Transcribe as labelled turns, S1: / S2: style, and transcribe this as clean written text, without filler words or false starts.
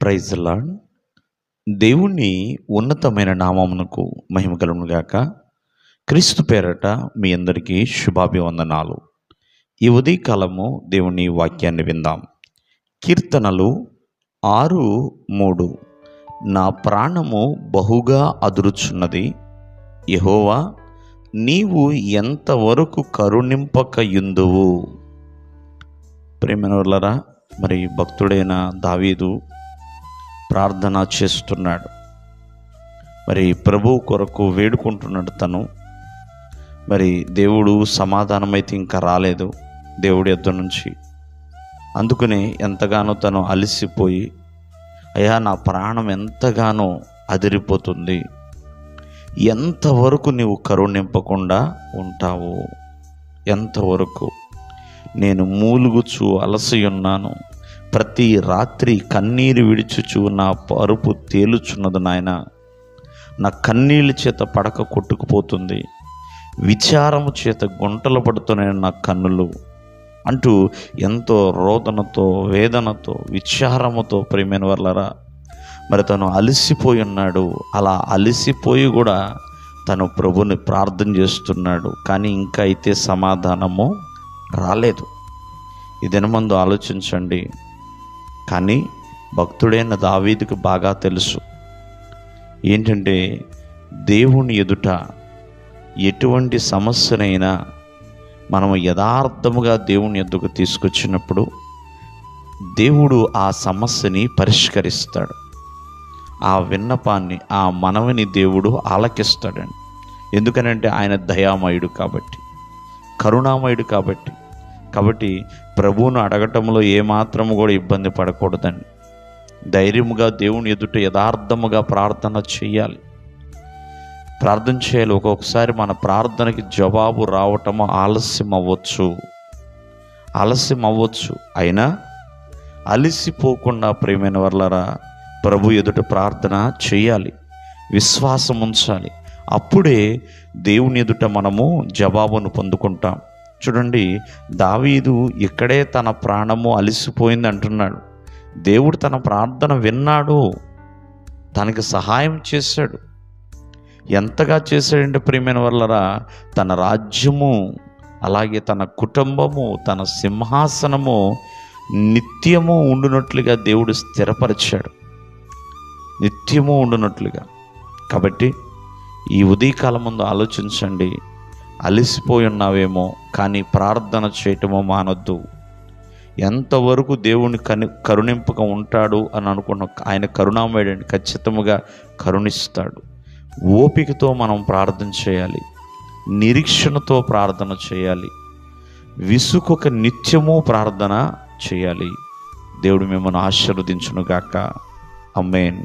S1: Praise the lord. దేవుని ఉన్నతమైన నామమునకు మహిమ కలుగును గాక. క్రీస్తు పేరట మీ అందరికీ శుభాభివందనాలు. ఈ ఉదయకాలము దేవుని వాక్యాన్ని విందాం. కీర్తనలు 6:3. నా ప్రాణము బహుగా అదురుచున్నది, యెహోవా నీవు ఎంతవరకు కరుణింపకయుందువు. ప్రియమైనవారలారా, మరి భక్తుడైన దావీదు ప్రార్థన చేస్తున్నాడు. మరి ప్రభువు కొరకు వేడుకుంటున్నాడు తను. మరి దేవుడు సమాధానమైతే ఇంకా రాలేదు దేవుడి యొద్ద నుంచి. అందుకనే ఎంతగానో తను అలసిపోయి, అయ్యా నా ప్రాణం ఎంతగానో అదిరిపోతుంది, ఎంతవరకు నీవు కరుణింపకుండా ఉంటావు, ఎంతవరకు నేను మూలుగుచు అలసి ఉన్నాను, ప్రతి రాత్రి కన్నీరు విడిచుచు నా పరుపు తేలుచున్నది నాయన, నా కన్నీళ్ళ చేత పడక కొట్టుకుపోతుంది, విచారము చేత గుంటలు పడుతున్నాయి నా కన్నులు అంటూ ఎంతో రోదనతో వేదనతో విచారముతో ప్రియమైన వాళ్ళరా మరి తను అలసిపోయి ఉన్నాడు. అలా అలసిపోయి కూడా తను ప్రభుని ప్రార్థన చేస్తున్నాడు. కానీ ఇంకా అయితే సమాధానము రాలేదు. ఈ దినమందు ఆలోచించండి. కానీ భక్తుడైన దావీదుకు బాగా తెలుసు ఏంటంటే, దేవుని ఎదుట ఎటువంటి సమస్యనైనా మనము యథార్థముగా దేవుని ఎదుటకు తీసుకొచ్చినప్పుడు దేవుడు ఆ సమస్యని పరిష్కరిస్తాడు. ఆ విన్నపాన్ని, ఆ మనవిని దేవుడు ఆలకిస్తాడండి. ఎందుకనంటే ఆయన దయామయుడు కాబట్టి, కరుణామయుడు కాబట్టి ప్రభువును అడగటంలో ఏమాత్రము కూడా ఇబ్బంది పడకూడదండి. ధైర్యముగా దేవుని ఎదుట యథార్థముగా ప్రార్థన చేయాలి. ఒక్కొక్కసారి మన ప్రార్థనకి జవాబు రావటము ఆలస్యం అవ్వచ్చు. అయినా అలసిపోకుండా ప్రియమైన వాళ్ళరా ప్రభు ఎదుట ప్రార్థన చేయాలి, విశ్వాసం ఉంచాలి. అప్పుడే దేవుని ఎదుట మనము జవాబును పొందుకుంటాం. చూడండి, దావీదు ఇక్కడే తన ప్రాణము అలసిపోయింది అంటున్నాడు. దేవుడు తన ప్రార్థన విన్నాడు, తనకి సహాయం చేశాడు. ఎంతగా చేశాడంటే ప్రియమైన వాళ్ళరా, తన రాజ్యము అలాగే తన కుటుంబము, తన సింహాసనము నిత్యము ఉండునట్లుగా దేవుడు స్థిరపరిచాడు, నిత్యము ఉండునట్లుగా. కాబట్టి ఈ ఉదయకాలం ముందు ఆలోచించండి. అలసిపోయి ఉన్నావేమో, కానీ ప్రార్థన చేయటమో మానొద్దు. ఎంతవరకు దేవుని కరుణింపక ఉంటాడు అని అనుకున్న ఆయన కరుణామయుడండి, ఖచ్చితంగా కరుణిస్తాడు. ఓపికతో మనం ప్రార్థన చేయాలి, నిరీక్షణతో ప్రార్థన చేయాలి, విసుకొక నిత్యము ప్రార్థన చేయాలి. దేవుడు మిమ్మల్ని ఆశీర్వదించును గాక. ఆమేన్.